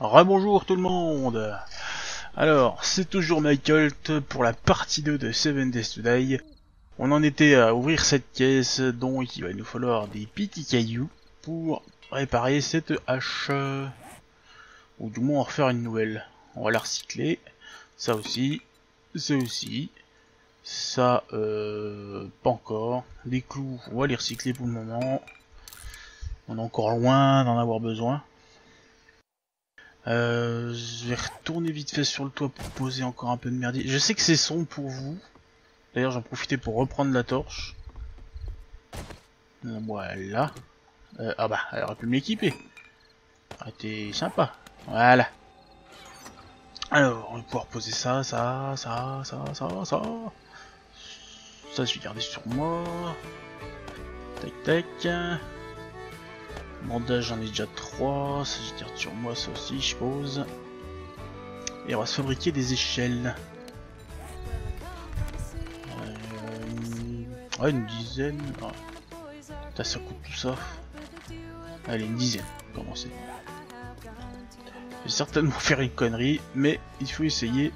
Rebonjour tout le monde. Alors, c'est toujours Michael pour la partie 2 de 7 Days to Die. On en était à ouvrir cette caisse, donc il va nous falloir des petits cailloux pour réparer cette hache. Ou du moins en refaire une nouvelle. On va la recycler. Ça aussi. Ça aussi. Ça, pas encore. Les clous, on va les recycler pour le moment. On est encore loin d'en avoir besoin. Je vais retourner vite fait sur le toit pour poser encore un peu de merdier. Je sais que c'est sombre pour vous. D'ailleurs j'en profitais pour reprendre la torche. Voilà. Ah bah, elle aurait pu m'équiper. Ah, t'es sympa. Voilà. Alors, on va pouvoir poser ça. Ça, je vais garder sur moi. Tac, tac. Bandage, j'en ai déjà 3. Ça, je garde sur moi, ça aussi, je pose. Et on va se fabriquer des échelles. Ouais, une dizaine. Ah. Putain, ça coûte tout ça. Allez, une dizaine. Commencer. Je vais certainement faire une connerie, mais il faut essayer.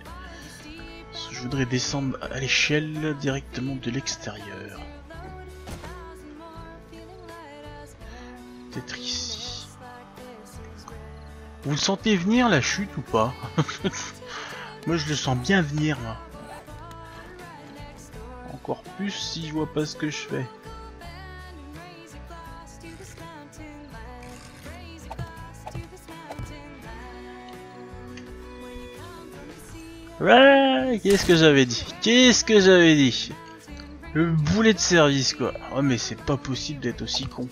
Je voudrais descendre à l'échelle directement de l'extérieur. Peut-être ici. Vous le sentez venir la chute ou pas? Moi je le sens bien venir moi. Encore plus si je vois pas ce que je fais. Ouais, qu'est-ce que j'avais dit? Qu'est-ce que j'avais dit? Le boulet de service quoi. Oh mais c'est pas possible d'être aussi con.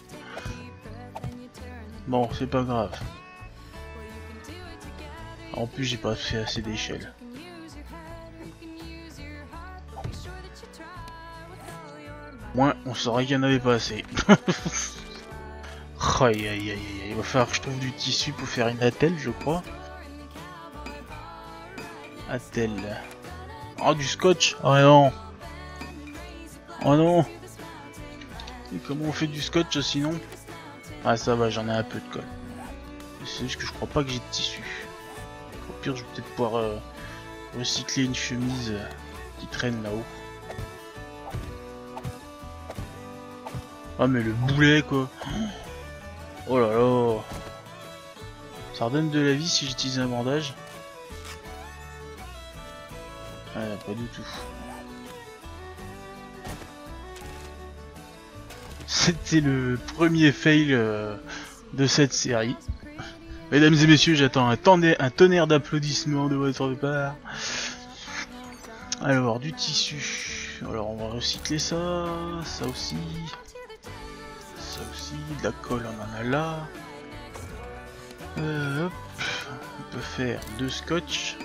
Bon, c'est pas grave. En plus, j'ai pas fait assez d'échelles. Moins, on saurait qu'il n'y en avait pas assez. Aïe aïe aïe aïe, il va falloir que je trouve du tissu pour faire une attelle, je crois. Attelle. Oh, du scotch. Oh non. Oh non. Et comment on fait du scotch sinon? Ah ça va, j'en ai un peu de colle. C'est juste que je crois pas que j'ai de tissu. Au pire, je vais peut-être pouvoir recycler une chemise qui traîne là-haut. Ah mais le boulet quoi. Oh là là. Ça redonne de la vie si j'utilise un bandage. Ah pas du tout. C'était le premier fail de cette série. Mesdames et messieurs, j'attends un tonnerre d'applaudissements de votre part. Alors, du tissu. Alors, on va recycler ça. Ça aussi. Ça aussi. De la colle, on en a là. Hop. On peut faire 2 scotch.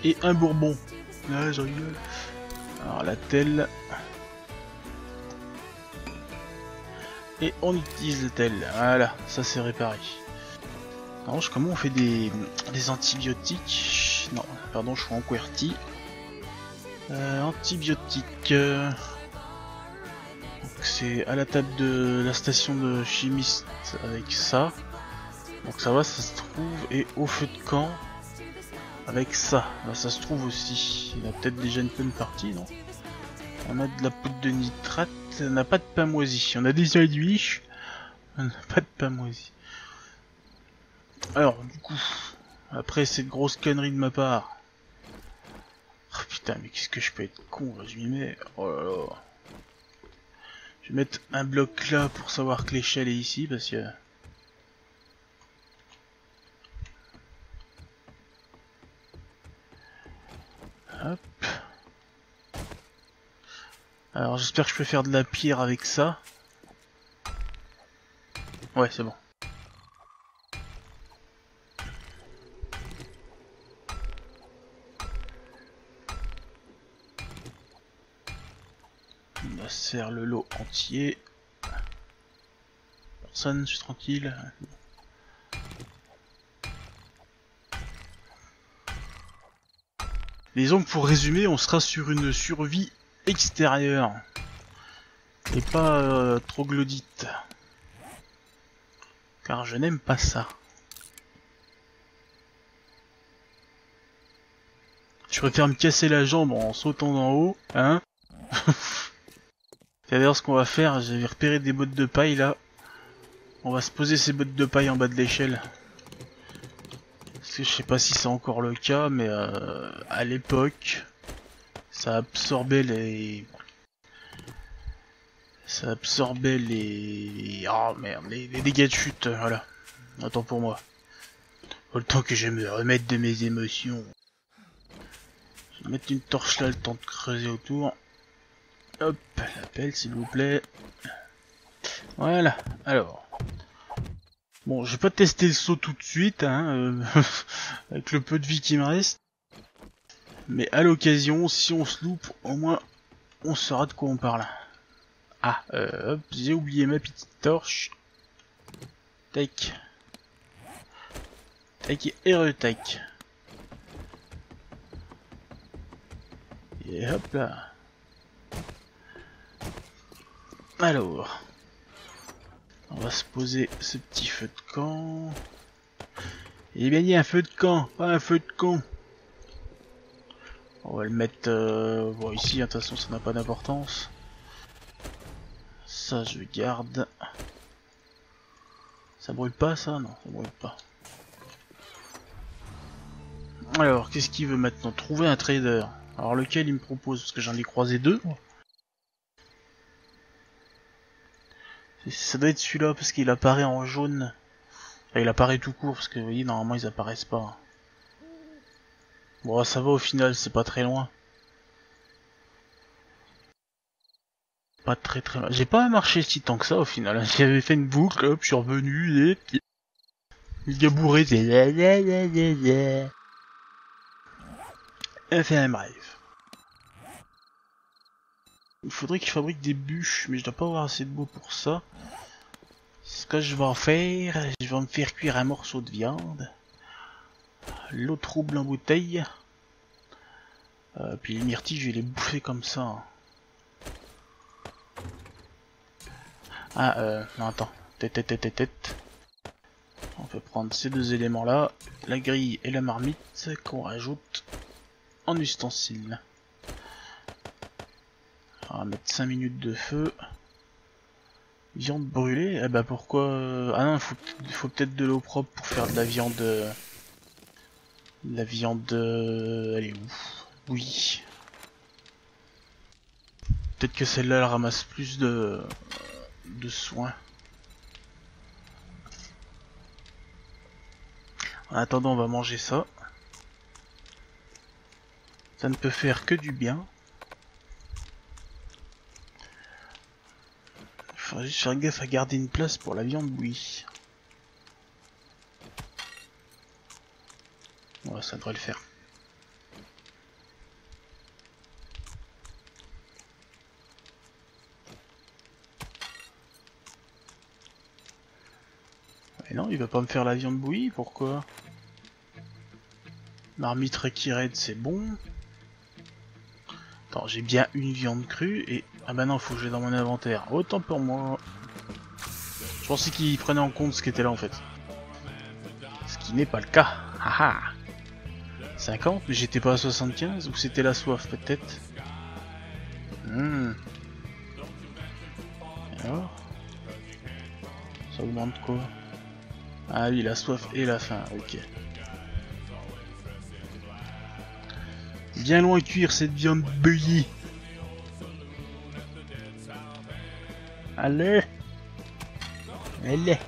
Et un bourbon. Là, je rigole. Alors, la telle. Et on utilise le tel. Voilà, ça c'est réparé. Alors, comment on fait des antibiotiques? Non, pardon, je suis en QWERTY. Antibiotiques. C'est à la table de la station de chimiste avec ça. Donc ça va, ça se trouve. Et au feu de camp avec ça. Là, ça se trouve aussi. Il y a peut-être déjà une bonne partie, non? On a de la poudre de nitrate. On n'a pas de pain moisi. On a des sandwichs. On n'a pas de pain moisi. Alors, du coup, après cette grosse connerie de ma part. Oh putain, mais qu'est-ce que je peux être con, là, je m'y mets. Oh là là. Je vais mettre un bloc là pour savoir que l'échelle est ici, parce que... Hop. Alors, j'espère que je peux faire de la pierre avec ça. Ouais, c'est bon. On va se faire le lot entier. Personne, je suis tranquille. Disons que pour résumer, on sera sur une survie extérieure. Et pas troglodyte. car je n'aime pas ça. Je préfère me casser la jambe en sautant d'en haut, hein. C'est d'ailleurs ce qu'on va faire, j'avais repéré des bottes de paille là. On va se poser ces bottes de paille en bas de l'échelle. Parce que je sais pas si c'est encore le cas, mais à l'époque, ça absorbait les... Oh merde, les dégâts de chute, voilà. Attends pour moi. Faut le temps que je me remette de mes émotions. Je vais mettre une torche là, le temps de creuser autour. Hop, la pelle s'il vous plaît. Voilà, alors. Bon, je vais pas tester le saut tout de suite, hein, avec le peu de vie qui me reste. Mais à l'occasion, si on se loupe, au moins, on saura de quoi on parle. Ah, hop, j'ai oublié ma petite torche. Tac. Tac et retac. Et hop là. Alors. On va se poser ce petit feu de camp. Eh bien, il y a un feu de camp, pas un feu de camp. On va le mettre bon, ici, de toute façon, ça n'a pas d'importance. Ça, je garde. Ça brûle pas, ça? Non, ça brûle pas. Alors, qu'est-ce qu'il veut maintenant? Trouver un trader. Alors, lequel il me propose? Parce que j'en ai croisé deux. Ça doit être celui-là, parce qu'il apparaît en jaune. Enfin, il apparaît tout court, parce que vous voyez, normalement, ils apparaissent pas. Bon, ça va au final, c'est pas très loin. Pas très loin. J'ai pas marché si tant que ça au final. J'avais fait une boucle, hop, je suis revenu et... Le gars bourré, c'est... Enfin bref. Il faudrait qu'il fabrique des bûches, mais je dois pas avoir assez de bois pour ça. Ce que je vais en faire, je vais me faire cuire un morceau de viande. L'eau trouble en bouteille. Puis les myrtilles, je vais les bouffer comme ça. Ah, non, attends. Tête. On peut prendre ces deux éléments là, la grille et la marmite, qu'on rajoute en ustensile. On va mettre 5 minutes de feu. Viande brûlée, eh bah pourquoi... Ah non, il faut peut-être de l'eau propre pour faire de la viande... La viande... Elle est où? Oui. Peut-être que celle-là, elle ramasse plus de soins. En attendant, on va manger ça. Ça ne peut faire que du bien. Il faudrait juste faire gaffe à garder une place pour la viande bouillie. Ouais, ça devrait le faire. Mais non, il va pas me faire la viande bouillie, pourquoi? Marmite Requirette, c'est bon. Attends, j'ai bien une viande crue et... Ah bah non, faut que je l'ai dans mon inventaire. Autant pour moi. Je pensais qu'il prenait en compte ce qui était là en fait. Ce qui n'est pas le cas. Haha. 50, mais j'étais pas à 75, ou c'était la soif peut-être. Alors, ça augmente quoi? Ah oui, la soif et la faim, ok. Bien loin cuire cette viande bouillie. Allez. Allez.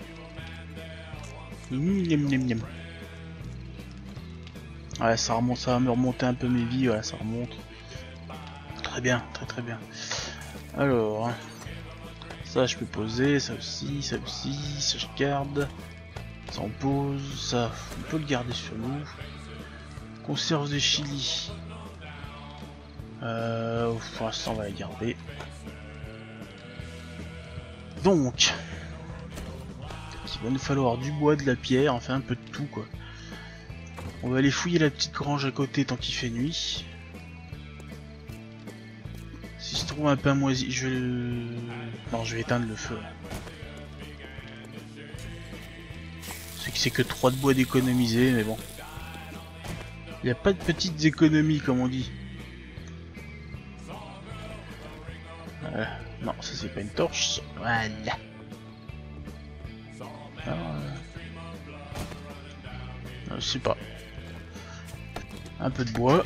Ouais, ça remonte, ça va me remonter un peu mes vies, ouais, ça remonte. Très bien, très bien. Alors, ça je peux poser, ça aussi, ça je garde. Ça on pose, ça on peut le garder sur nous. Conserve de chili. Pour l'instant on va la garder. Donc, il va nous falloir du bois, de la pierre, enfin un peu de tout quoi. On va aller fouiller la petite grange à côté tant qu'il fait nuit. Si je trouve un pain moisi, je vais... Non, je vais éteindre le feu. que c'est que 3 de bois d'économiser, mais bon. Il n'y a pas de petites économies comme on dit. Non, ça c'est pas une torche. Voilà. Je sais pas. Un peu de bois.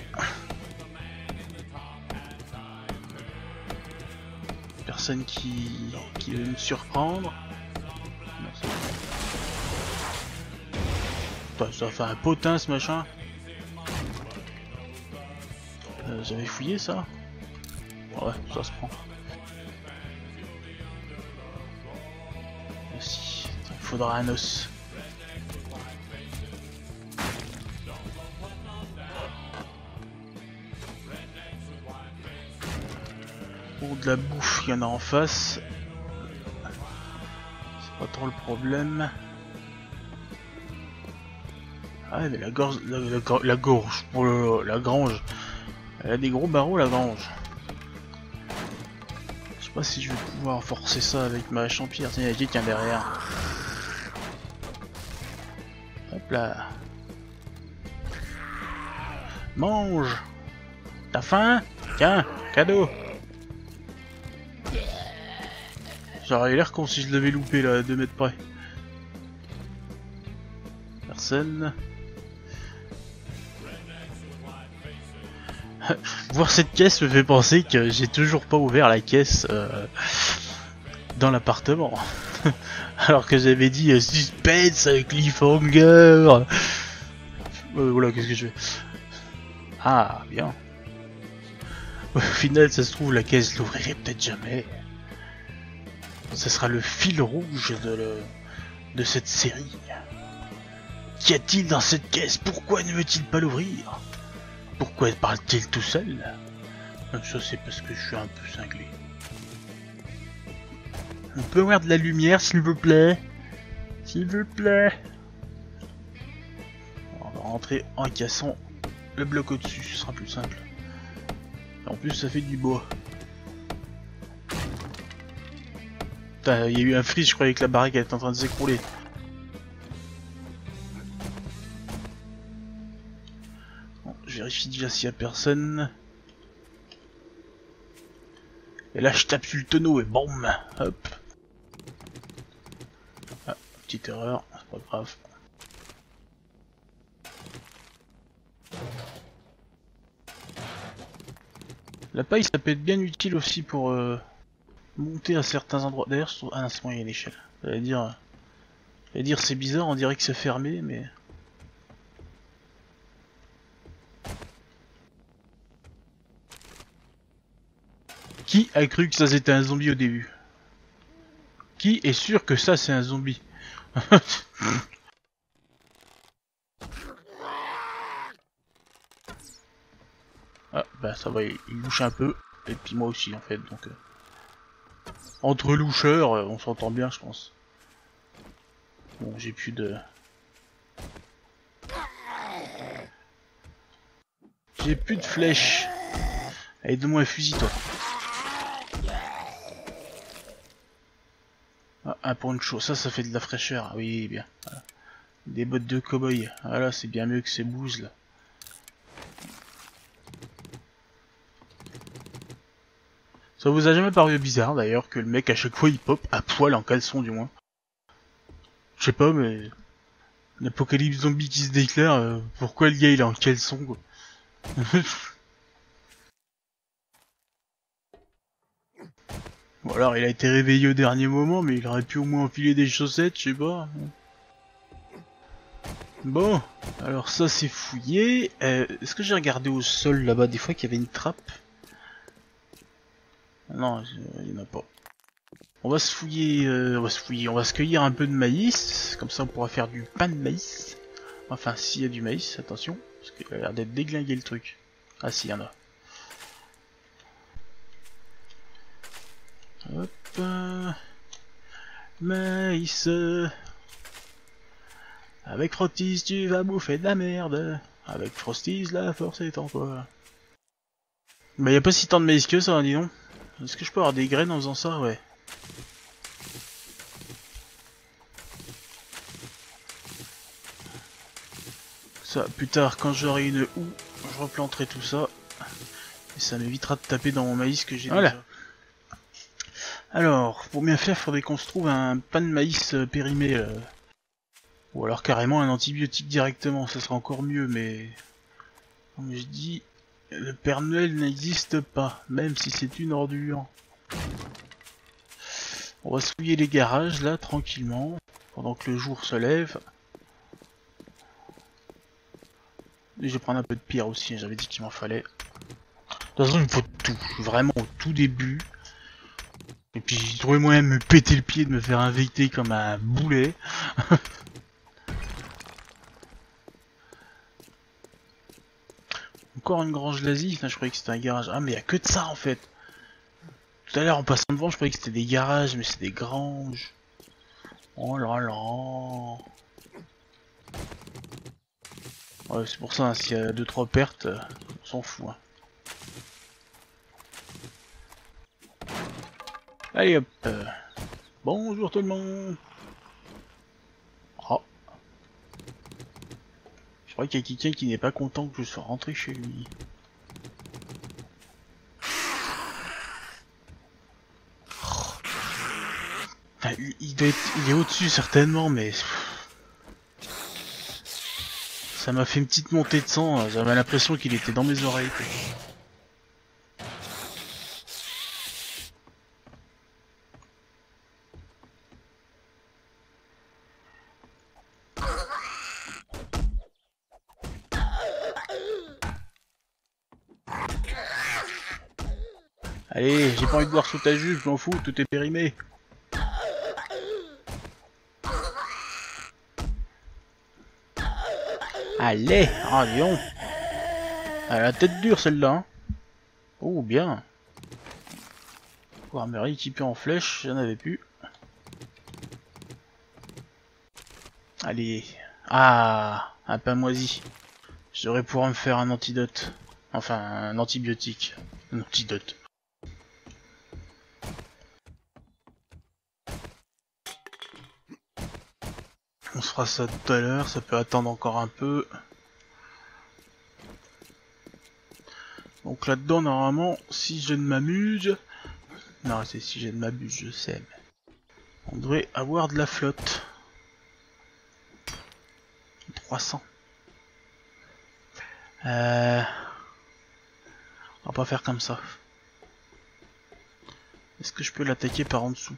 Personne qui veut me surprendre. Non, putain, ça fait un potin ce machin. J'avais fouillé ça? Ouais, ça se prend. Merci. Il faudra un os. Pour de la bouffe, il y en a en face. C'est pas trop le problème. Ah mais la gorge, la gorge, oh là là, la grange. Elle a des gros barreaux la grange. Je sais pas si je vais pouvoir forcer ça avec ma hache en pierre. Tiens, il y a quelqu'un derrière. Hop là. Mange. T'as faim? Tiens, cadeau. J'aurais l'air con si je l'avais loupé là à 2 mètres près. Personne. Voir cette caisse me fait penser que j'ai toujours pas ouvert la caisse dans l'appartement. Alors que j'avais dit suspense, cliffhanger. Voilà, qu'est-ce que je fais? Ah, bien. Au final, ça se trouve, la caisse, je l'ouvrirai peut-être jamais. Ça sera le fil rouge de cette série. Qu'y a-t-il dans cette caisse? Pourquoi ne veut-il pas l'ouvrir? Pourquoi parle-t-il tout seul? Ça c'est parce que je suis un peu cinglé. On peut avoir de la lumière s'il vous plaît? S'il vous plaît. On va rentrer en cassant le bloc au-dessus, ce sera plus simple. Et en plus ça fait du bois. Putain, il y a eu un freeze, je croyais que la baraque était en train de s'écrouler. Je vérifie déjà s'il y a personne. Et là je tape sur le tonneau et boum. Hop. Ah, petite erreur, c'est pas grave. La paille ça peut être bien utile aussi pour monter à certains endroits. D'ailleurs je trouve... Ah non c'est bon, il y a une échelle. J'allais dire c'est bizarre, on dirait que c'est fermé mais... Qui a cru que ça c'était un zombie au début? Qui est sûr que ça c'est un zombie? Ah bah ça va, il louche un peu, et puis moi aussi en fait, donc... Entre loucheurs, on s'entend bien je pense. Bon j'ai plus de... J'ai plus de flèches. Allez donne-moi un fusil toi. Ah, un poncho, ça fait de la fraîcheur, oui bien. Voilà. Des bottes de cow-boy, voilà c'est bien mieux que ces bouses là. Ça vous a jamais paru bizarre d'ailleurs que le mec à chaque fois il pop à poil en caleçon du moins? Je sais pas mais... L'apocalypse zombie qui se déclare, pourquoi le gars il est en caleçon quoi? Ou alors il a été réveillé au dernier moment mais il aurait pu au moins enfiler des chaussettes, je sais pas. Bon, alors ça c'est fouillé. Est-ce que j'ai regardé au sol là-bas des fois qu'il y avait une trappe? Non, il n'y en a pas. On va se fouiller, on va se cueillir un peu de maïs, comme ça on pourra faire du pain de maïs. Enfin, s'il y a du maïs, attention, parce qu'il a l'air d'être déglingué le truc. Ah si, il y en a. Hop, maïs. Avec Frosties, tu vas bouffer de la merde. Avec Frosties, la force est en toi. Bah y a pas si tant de maïs que ça, dis donc. Est-ce que je peux avoir des graines en faisant ça? Ouais. Ça, plus tard, quand j'aurai une houe, je replanterai tout ça. Et ça m'évitera de taper dans mon maïs que j'ai déjà. Alors, pour bien faire, faudrait qu'on se trouve un pain de maïs périmé. Ou alors carrément un antibiotique directement, ça sera encore mieux, mais... Comme je dis, le Père Noël n'existe pas, même si c'est une ordure. On va souiller les garages, là, tranquillement, pendant que le jour se lève. Et je vais prendre un peu de pierre aussi, j'avais dit qu'il m'en fallait. De toute façon, il me faut tout, vraiment au tout début. Et puis j'ai trouvé moyen de me péter le pied, de me faire inviter comme un boulet. Encore une grange d'Asie, je croyais que c'était un garage. Ah mais il y a que de ça en fait. Tout à l'heure en passant devant, je croyais que c'était des garages, mais c'est des granges. Oh là là. Ouais, c'est pour ça, hein, s'il y a 2-3 pertes, on s'en fout. Hein. Allez hop. Bonjour tout le monde. Oh. Je crois qu'il y a quelqu'un qui n'est pas content que je sois rentré chez lui. Enfin, il est au-dessus certainement, mais... Ça m'a fait une petite montée de sang, j'avais l'impression qu'il était dans mes oreilles. Quoi. Allez, j'ai pas envie de voir sous ta jupe, je m'en fous, tout est périmé. Allez, avion. Elle a la tête dure celle-là. Hein. Oh, bien. Armerie équipée en flèche, j'en avais plus. Allez. Ah, un pain moisi. Je devrais pouvoir me faire un antidote. Enfin, un antibiotique. Un antidote. On se fera ça tout à l'heure, ça peut attendre encore un peu. Donc là-dedans, normalement, si je ne m'amuse... Non, c'est si je ne m'abuse, je sais. Mais... On devrait avoir de la flotte. 300. On va pas faire comme ça. Est-ce que je peux l'attaquer par en dessous?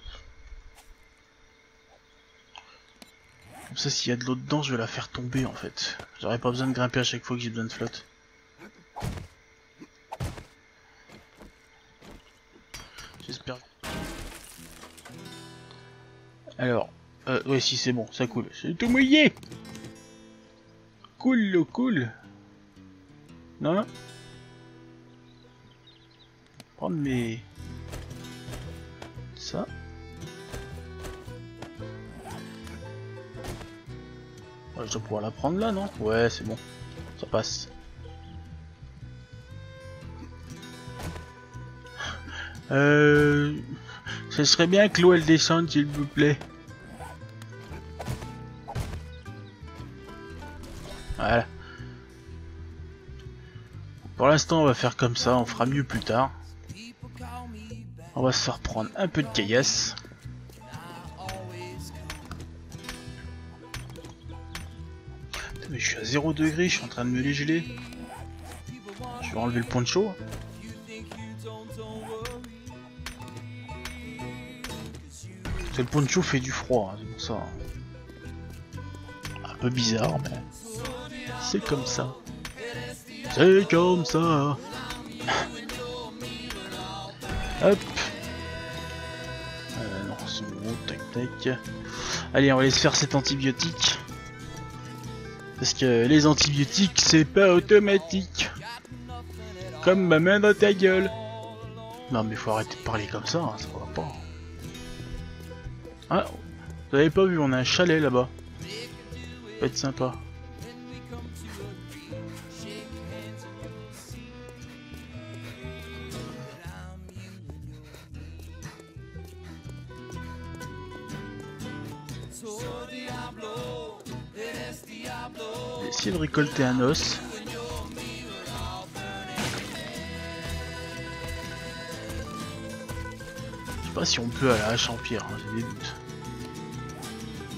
Comme ça, s'il y a de l'eau dedans, je vais la faire tomber en fait. J'aurais pas besoin de grimper à chaque fois que j'ai besoin de flotte. J'espère. Alors, ouais, si c'est bon, ça coule. C'est tout mouillé. Cool, cool. Non. Prendre mes... Ça. Ouais, je dois pouvoir la prendre là, non? Ouais, c'est bon. Ça passe. Ce serait bien que l'eau elle descende, s'il vous plaît. Voilà. Pour l'instant, on va faire comme ça, on fera mieux plus tard. On va se reprendre un peu de caillasse. Mais je suis à 0 degré, je suis en train de me les geler. Je vais enlever le poncho. Le poncho fait du froid, hein, c'est pour ça. Un peu bizarre, mais c'est comme ça. C'est comme ça. Hop. Non, c'est bon, tac tac. Allez, on va aller se faire cet antibiotique. Parce que les antibiotiques, c'est pas automatique. Comme ma main dans ta gueule. Non mais faut arrêter de parler comme ça, hein, ça va pas. Ah, vous avez pas vu, on a un chalet là-bas. Ça va être sympa. essayer de récolter un os. Je sais pas si on peut à la hache en pierre, hein, j'ai des doutes.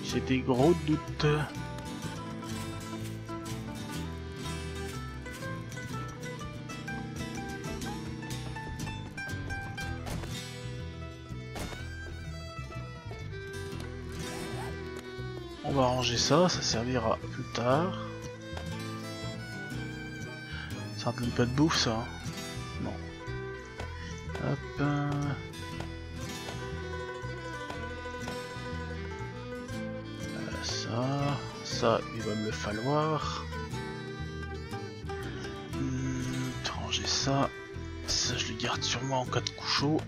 J'ai des gros doutes. On va ranger ça, ça servira plus tard. Ça ne donne pas de bouffe ça, hein. Non. Hop. Ça, il va me le falloir. Ranger ça. Ça, je le garde sur moi en cas de coup chaud.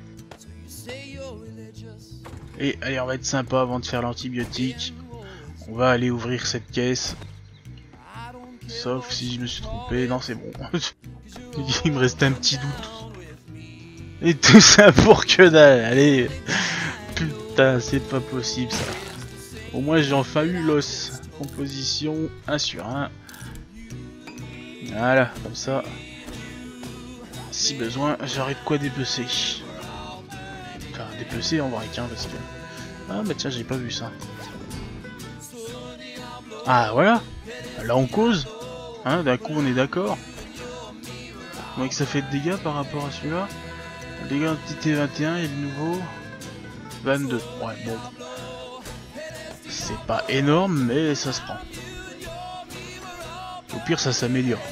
Et allez, on va être sympa avant de faire l'antibiotique. On va aller ouvrir cette caisse. Sauf si je me suis trompé. Non, c'est bon. Il me restait un petit doute. Et tout ça pour que dalle. Allez. Putain, c'est pas possible ça. Au moins j'ai enfin eu l'os. Composition 1 sur 1. Voilà, comme ça. Si besoin, j'aurai de quoi dépecer. Enfin, dépecer en vrai, hein, parce que... Ah bah tiens, j'ai pas vu ça. Ah voilà. Là on cause. Hein, d'un coup on est d'accord. Comment que ça fait de dégâts par rapport à celui-là? Le dégâts d'entité 21 et le nouveau 22. Ouais, bon. C'est pas énorme, mais ça se prend. Au pire, ça s'améliore.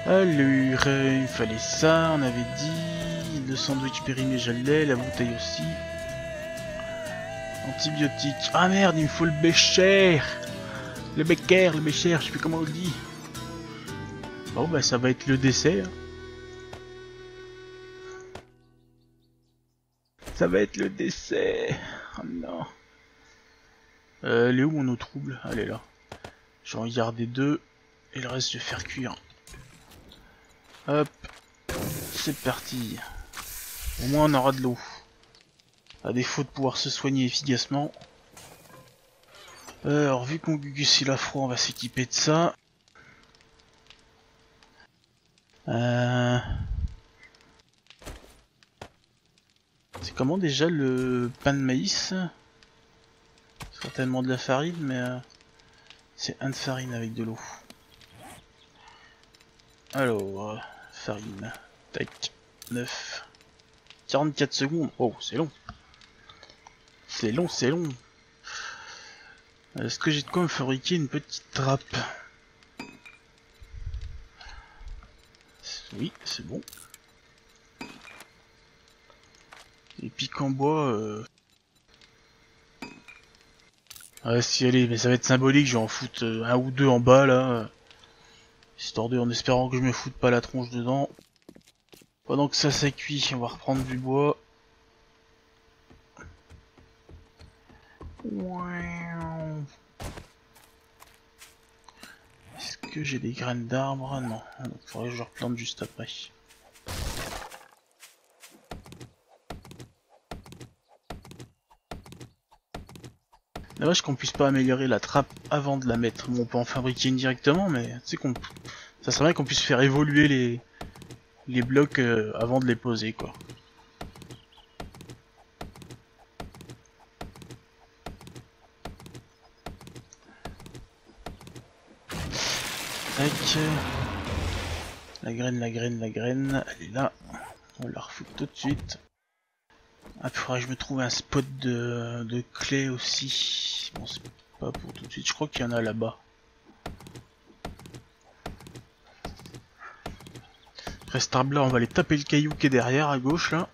Alors, il fallait ça, on avait dit. Le sandwich périmé, je l'ai. La bouteille aussi. Antibiotique. Ah merde, il me faut le bécher. Le bécher, je sais plus comment on le dit. Bon, bah, ça va être le dessert. Ça va être le dessert. Oh non. Elle est où mon eau trouble? Elle est là. Je vais en garder 2. Et le reste, je vais faire cuire. Hop. C'est parti. Au moins, on aura de l'eau. À défaut de pouvoir se soigner efficacement. Alors, vu qu'on Gugus il a froid, on va s'équiper de ça. C'est comment déjà le pain de maïs? Certainement de la farine, mais c'est un de farine avec de l'eau. Alors, farine. Tac. 9. 44 secondes. Oh, c'est long. C'est long, c'est long. Est-ce que j'ai de quoi me fabriquer une petite trappe? Oui, c'est bon. Les pics en bois... Ouais, si allez, mais ça va être symbolique, je vais en foutre un ou deux en bas là. Histoire de, en espérant que je me foute pas la tronche dedans. Pendant que ça cuit, on va reprendre du bois. Est-ce que j'ai des graines d'arbres? Non, donc il faudrait que je replante juste après. Dommage qu'on puisse pas améliorer la trappe avant de la mettre. Bon, on peut en fabriquer une directement, mais tu sais qu'on... Ça serait bien qu'on puisse faire évoluer les blocs avant de les poser, quoi. Tac. La graine, elle est là. On la refout tout de suite. Ah, il faudrait que je me trouve un spot de clé aussi. Bon, c'est pas pour tout de suite. Je crois qu'il y en a là-bas. Reste arbre là, on va aller taper le caillou qui est derrière à gauche là.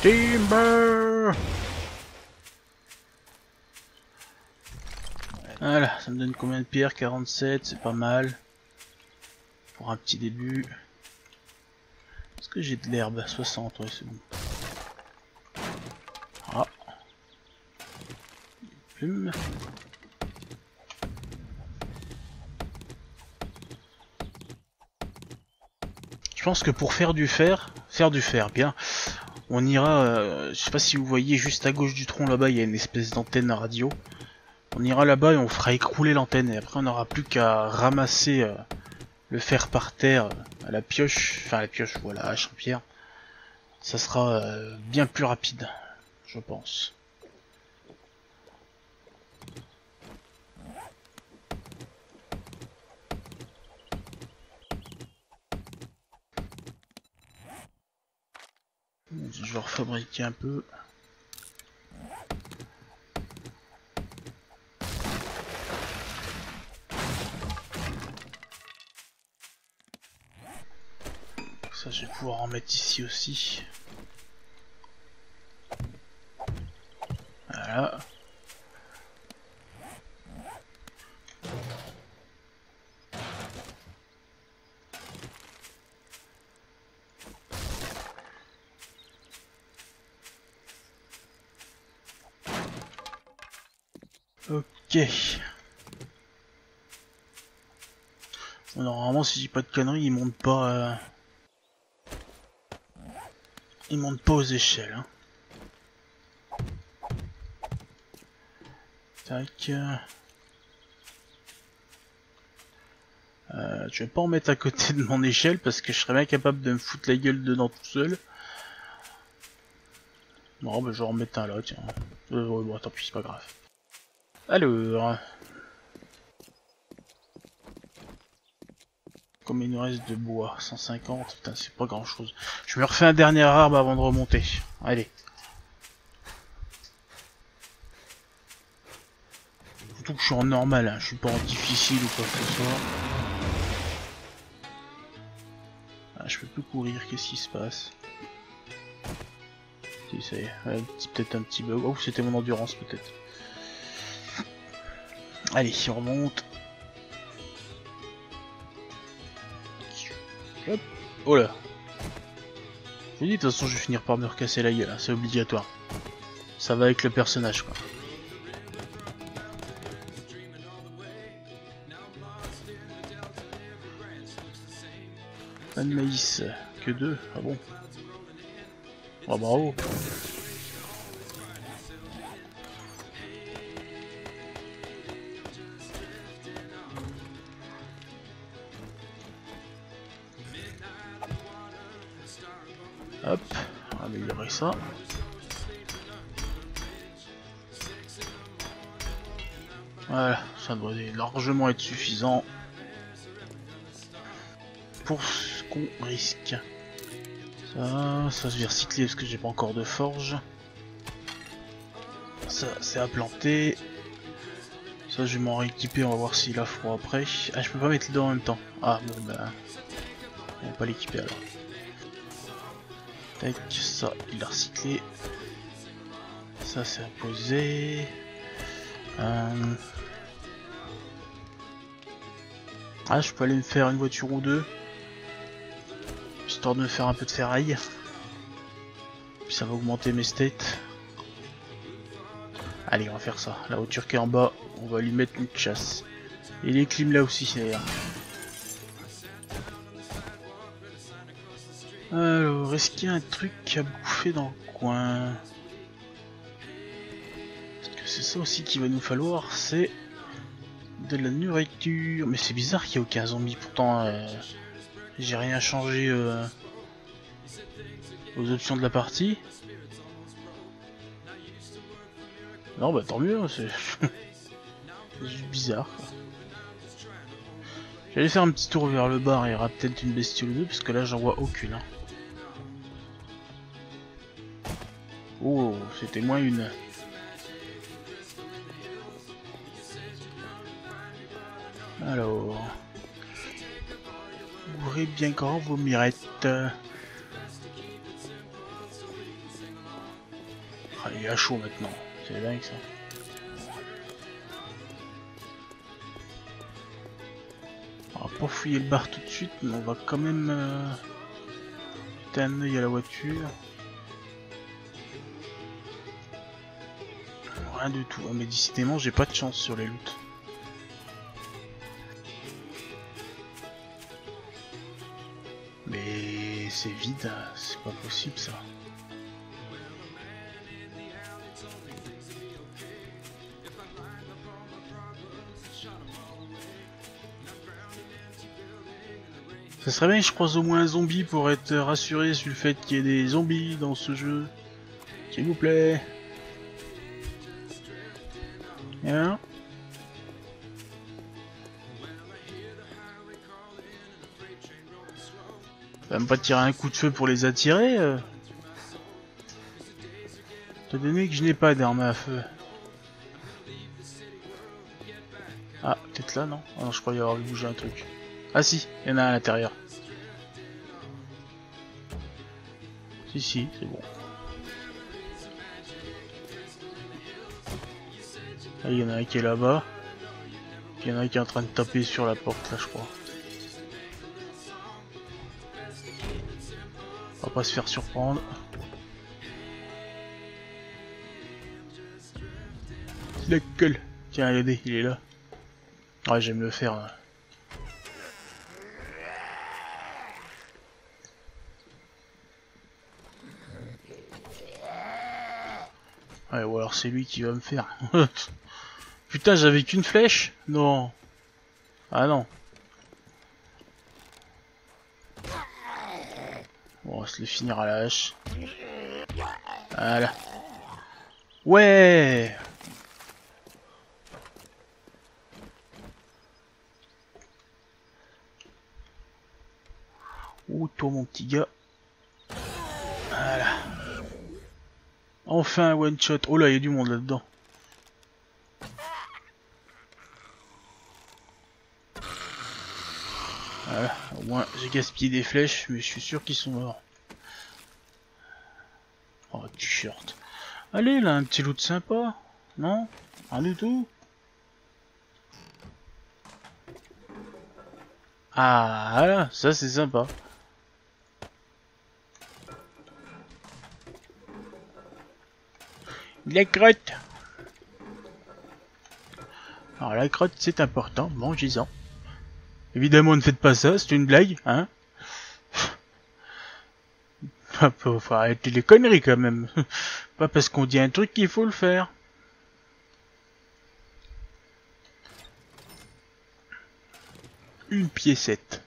Timber! Voilà, ça me donne combien de pierres? 47, c'est pas mal. Pour un petit début. Est-ce que j'ai de l'herbe? 60, ouais, c'est bon. Ah. Plume. Je pense que pour faire du fer bien, on ira, je sais pas si vous voyez juste à gauche du tronc là-bas, il y a une espèce d'antenne radio. On ira là-bas et on fera écrouler l'antenne, et après on n'aura plus qu'à ramasser le fer par terre à la pioche, enfin à la pioche ou à la hache en pierre. Ça sera bien plus rapide, je pense. Je vais refabriquer un peu. Ça, je vais pouvoir en mettre ici aussi. Voilà. Ok. Bon, normalement, si j'ai pas de conneries, il monte pas. Il monte pas aux échelles. Hein. Tac. Je vais pas en mettre à côté de mon échelle parce que je serais bien capable de me foutre la gueule dedans tout seul. Non, bah je vais en mettre un là, tiens. Ouais, bon, tant pis, c'est pas grave. Alors. Comme il nous reste de bois, 150, putain, c'est pas grand chose. Je me refais un dernier arbre avant de remonter. Allez. Surtout que je suis en normal, hein. Je suis pas en difficile ou quoi que ce soit. Ah, je peux plus courir, qu'est-ce qui se passe? Si, ça y est, peut-être un petit bug. Oh, c'était mon endurance peut-être. Allez, on remonte. Hop. Oh là. Je vous dis, de toute façon, je vais finir par me recasser la gueule, hein. C'est obligatoire. Ça va avec le personnage, quoi. Pas de maïs, que 2, ah bon. Oh bravo. Hop, on va améliorer ça. Voilà, ça devrait largement être suffisant pour ce qu'on risque. Ça je vais recycler parce que j'ai pas encore de forge. Ça c'est à planter. Ça je vais m'en rééquiper, on va voir s'il a froid après. Ah, je peux pas mettre les deux en même temps. Ah bon bah on va pas l'équiper alors. Tac, ça il a recyclé. Ça c'est à poser. Ah, je peux aller me faire une voiture ou deux, histoire de me faire un peu de ferraille. Puis ça va augmenter mes states. Allez, on va faire ça. La voiture qui est en bas, on va lui mettre une chasse. Et les clims là aussi, d'ailleurs. Alors, est-ce qu'il y a un truc à bouffer dans le coin? Parce que c'est ça aussi qu'il va nous falloir, c'est de la nourriture. Mais c'est bizarre qu'il n'y ait aucun zombie, pourtant j'ai rien changé aux options de la partie. Non bah tant mieux, c'est juste bizarre quoi. J'allais faire un petit tour vers le bar, il y aura peut-être une bestiole ou deux, parce que là j'en vois aucune. Hein. Oh, c'était moins une. Alors... Ouvrez bien grand vos mirettes. Ah, il est à chaud maintenant, c'est dingue ça. On va pas fouiller le bar tout de suite, mais on va quand même jeter un œil à la voiture. Rien du tout, mais décidément j'ai pas de chance sur les loots. Mais c'est vide, c'est pas possible ça. Ça serait bien que je croise au moins un zombie pour être rassuré sur le fait qu'il y ait des zombies dans ce jeu. S'il vous plaît. Hein? Va même pas tirer un coup de feu pour les attirer Étant donné que je n'ai pas d'arme à feu. Ah, peut-être là, non? Ah non, je croyais avoir vu bouger un truc. Ah si, il y en a un à l'intérieur. Si, c'est bon. Ah, il y en a un qui est là-bas. Il y en a un qui est en train de taper sur la porte, là, je crois. On va pas se faire surprendre. La gueule. Tiens, regardez, il est là. Ouais, j'aime le faire. Là. Ouais, ou alors c'est lui qui va me faire. Putain, j'avais qu'une flèche? Non. Ah non. Bon, on va se les finir à la hache. Voilà. Ouais. Oh, toi mon petit gars. Voilà. Enfin un one shot. Oh là, il y a du monde là-dedans. Voilà, au moins j'ai gaspillé des flèches, mais je suis sûr qu'ils sont morts. Oh, t-shirt. Allez, là, un petit loot sympa. Non? Rien du tout? Ah, voilà, ça c'est sympa. La crotte. Alors la crotte c'est important, mangez-en. Évidemment ne faites pas ça, c'est une blague, hein. Faut arrêter les conneries quand même. Pas parce qu'on dit un truc qu'il faut le faire. Une piécette.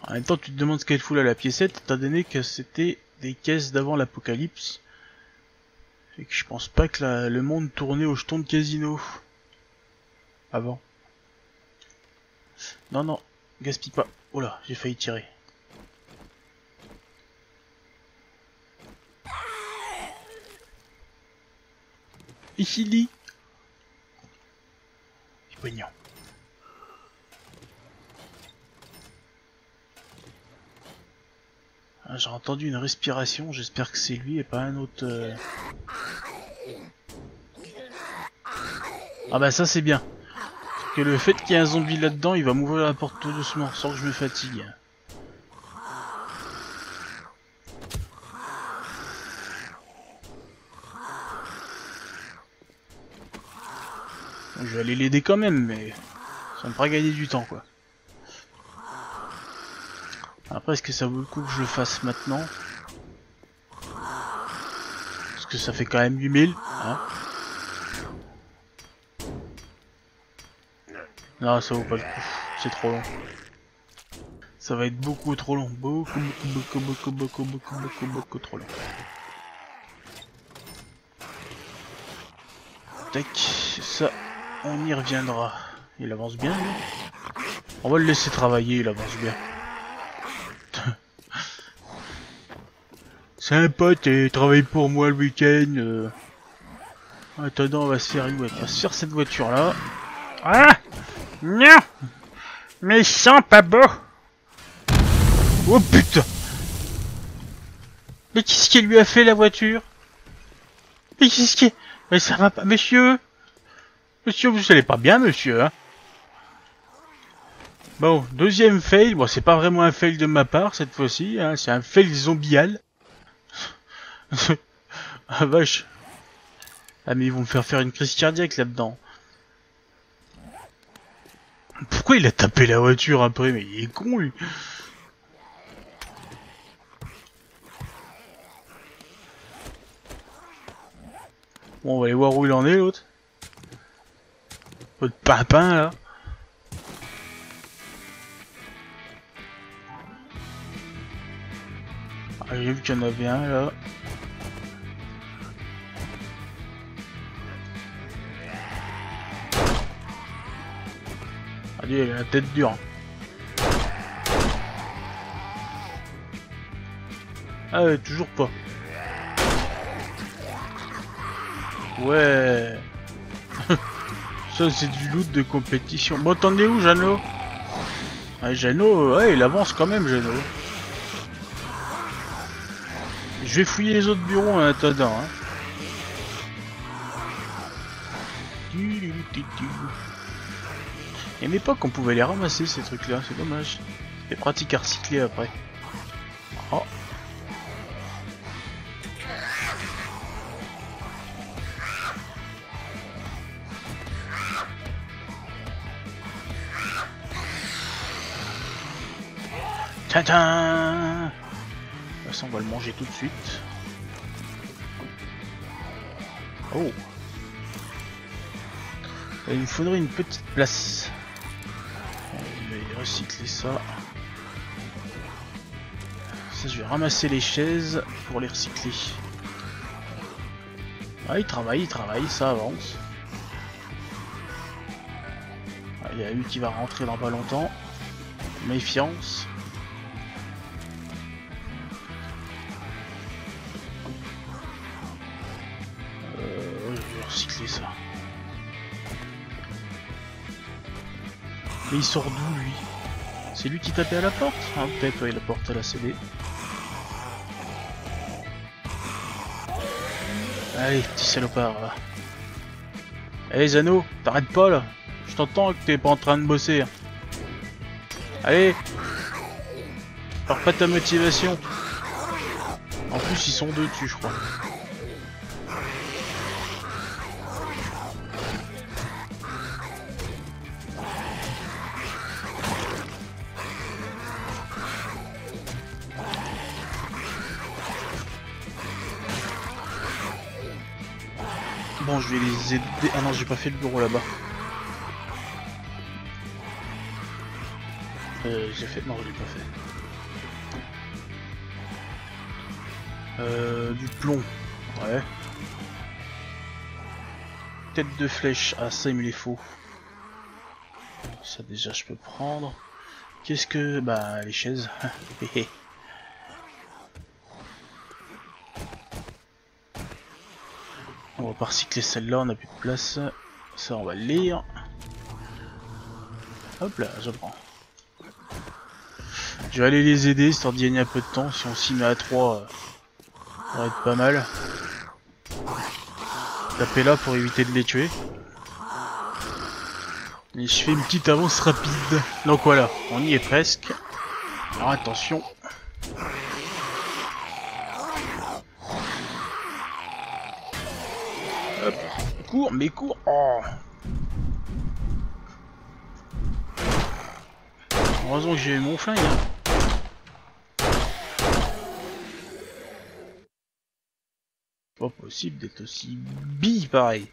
En même temps tu te demandes ce qu'elle fout là la piécette, étant donné que c'était des caisses d'avant l'apocalypse. Et que je pense pas que le monde tournait au jeton de casino. Avant. Non, non, gaspille pas. Oh là, j'ai failli tirer. Ici, c'est poignant. Ah, j'ai entendu une respiration, j'espère que c'est lui et pas un autre... Ah bah ça c'est bien. Que le fait qu'il y ait un zombie là-dedans, il va m'ouvrir la porte tout doucement, sans que je me fatigue. Je vais aller l'aider quand même, mais ça me fera gagner du temps quoi. Après, est-ce que ça vaut le coup que je le fasse maintenant? Parce que ça fait quand même 8000, hein. Non, ça vaut pas le coup, c'est trop long. Ça va être beaucoup trop long, beaucoup trop long. Tac, ça, on y reviendra. Il avance bien, lui. On va le laisser travailler, il avance bien. C'est un pote et il travaille pour moi le week-end. Attends, on va se faire une voiture. On va se faire cette voiture là. Ah non, méchant, pas beau. Oh putain. Mais qu'est-ce qu'il lui a fait la voiture? Mais qu'est-ce qui... Mais ça va pas, monsieur. Monsieur, vous allez pas bien, monsieur, hein. Bon, deuxième fail. Bon, c'est pas vraiment un fail de ma part cette fois-ci, hein. C'est un fail zombial. Ah vache. Ah mais ils vont me faire une crise cardiaque là-dedans. Pourquoi il a tapé la voiture après? Mais il est con lui. Bon, on va aller voir où il en est l'autre. Votre pimpin là. Ah, j'ai vu qu'il y en avait un là. Allez, il a la tête dure. Ah ouais, toujours pas. Ouais. Ça c'est du loot de compétition. Bon, t'en es où, Jeannot? Ouais, Jeannot, ouais, il avance quand même, Jeannot. Je vais fouiller les autres bureaux en attendant. Hein. Il y a une époque on pouvait les ramasser ces trucs là, c'est dommage. C'est pratique à recycler après. Oh. Tadam! De toute façon on va le manger tout de suite. Oh! Il me faudrait une petite place. Je vais recycler ça. Ça, je vais ramasser les chaises pour les recycler. Ah, il travaille, ça avance. Ah, il y a lui qui va rentrer dans pas longtemps. Méfiance. Je vais recycler ça. Mais il sort d'où lui? C'est lui qui tapait à la porte? Ah peut-être, ouais, la porte elle a cédé. Allez, petit salopard là. Allez Zano, t'arrêtes pas là. Je t'entends que t'es pas en train de bosser. Allez, perds pas ta motivation. En plus ils sont deux dessus je crois. Bon, je vais les aider. Ah non, j'ai pas fait le bureau là-bas. J'ai fait. Non, je l'ai pas fait. Du plomb. Ouais. Tête de flèche. Ah, ça, il me les faut. Ça, déjà, je peux prendre. Qu'est-ce que. Bah, les chaises. On va pas recycler celle-là, on a plus de place. Ça, on va le lire. Hop là, je prends. Je vais aller les aider, histoire d'y gagner un peu de temps. Si on s'y met à 3, ça va être pas mal. Taper là pour éviter de les tuer. Et je fais une petite avance rapide. Donc voilà, on y est presque. Alors attention. Hop, cours, mais cours. Oh. Heureusement que j'ai eu mon flingue. Hein. Pas possible d'être aussi bille pareil.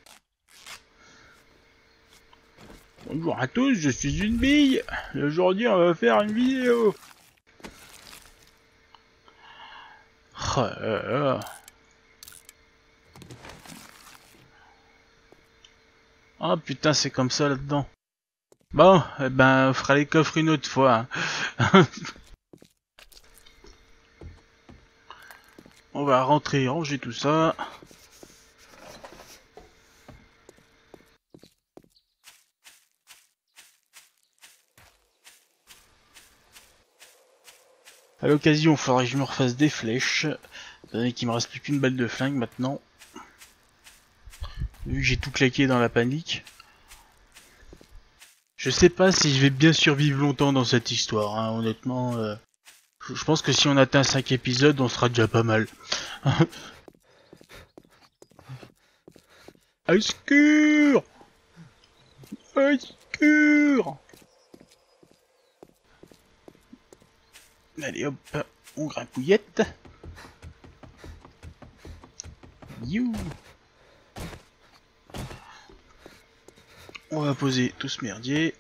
Bonjour à tous, je suis une bille. Et aujourd'hui on va faire une vidéo. Oh là là. Ah putain, c'est comme ça là-dedans. Bon, eh ben, on fera les coffres une autre fois. Hein. On va rentrer, ranger tout ça. À l'occasion, il faudrait que je me refasse des flèches. Qu'il me reste plus qu'une balle de flingue maintenant. Vu que j'ai tout claqué dans la panique. Je sais pas si je vais bien survivre longtemps dans cette histoire, hein, honnêtement. Je pense que si on atteint 5 épisodes, on sera déjà pas mal. Ice cure! Ice cure! Allez hop, on grappouillette. You. On va poser tout ce merdier.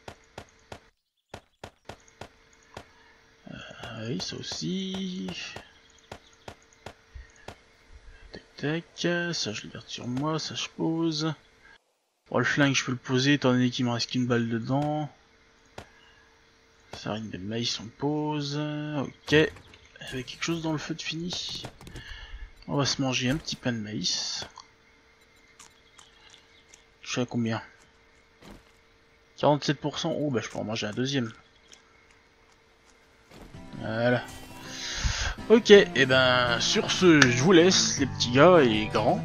Oui, ça aussi. Tac tac, ça je le garde sur moi, ça je pose. Bon, le flingue je peux le poser étant donné qu'il me reste qu'une balle dedans. Farine de maïs on pose. Ok. Avec quelque chose dans le feu de fini. On va se manger un petit pain de maïs. Je sais à combien? 47%. Oh bah je peux en manger un deuxième. Voilà. Ok, et ben sur ce, je vous laisse les petits gars et les grands.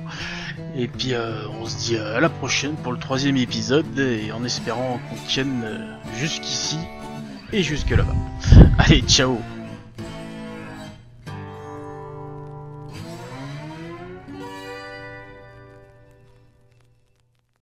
Et puis on se dit à la prochaine pour le 3e épisode, et en espérant qu'on tienne jusqu'ici et jusque là-bas. Allez, ciao!